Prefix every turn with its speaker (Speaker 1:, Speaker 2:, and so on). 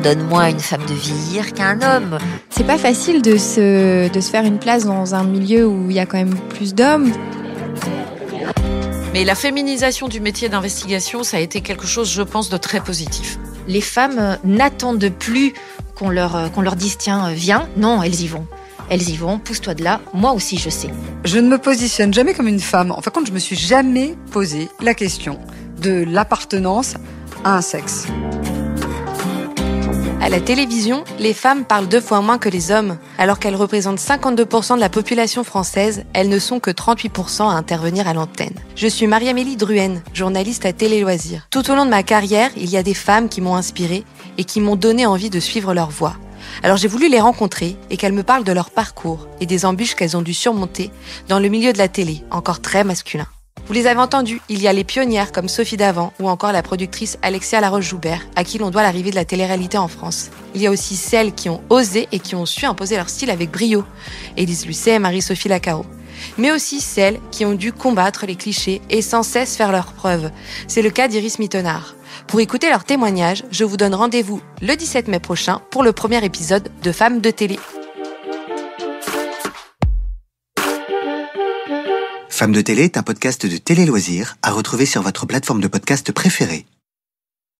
Speaker 1: donne moins à une femme de vieillir qu'à un homme.
Speaker 2: C'est pas facile de se faire une place dans un milieu où il y a quand même plus d'hommes.
Speaker 3: Mais la féminisation du métier d'investigation, ça a été quelque chose, je pense, de très positif.
Speaker 1: Les femmes n'attendent plus qu'on leur dise « tiens, viens ». Non, elles y vont. Elles y vont, pousse-toi de là, moi aussi je sais.
Speaker 4: Je ne me positionne jamais comme une femme. En fin de compte, je me suis jamais posé la question de l'appartenance à un sexe.
Speaker 5: À la télévision, les femmes parlent 2 fois moins que les hommes. Alors qu'elles représentent 52% de la population française, elles ne sont que 38% à intervenir à l'antenne. Je suis Marie-Amélie Druhen, journaliste à Télé Loisirs. Tout au long de ma carrière, il y a des femmes qui m'ont inspirée et qui m'ont donné envie de suivre leur voie. Alors j'ai voulu les rencontrer et qu'elles me parlent de leur parcours et des embûches qu'elles ont dû surmonter dans le milieu de la télé, encore très masculin. Vous les avez entendues, il y a les pionnières comme Sophie Davant ou encore la productrice Alexia Laroche-Joubert, à qui l'on doit l'arrivée de la télé-réalité en France. Il y a aussi celles qui ont osé et qui ont su imposer leur style avec brio, Élise Lucet et Marie-Sophie Lacaro. Mais aussi celles qui ont dû combattre les clichés et sans cesse faire leurs preuves. C'est le cas d'Iris Mittenard. Pour écouter leurs témoignages, je vous donne rendez-vous le 17 mai prochain pour le premier épisode de Femmes de télé.
Speaker 6: Femmes de télé est un podcast de Télé Loisirs à retrouver sur votre plateforme de podcast préférée.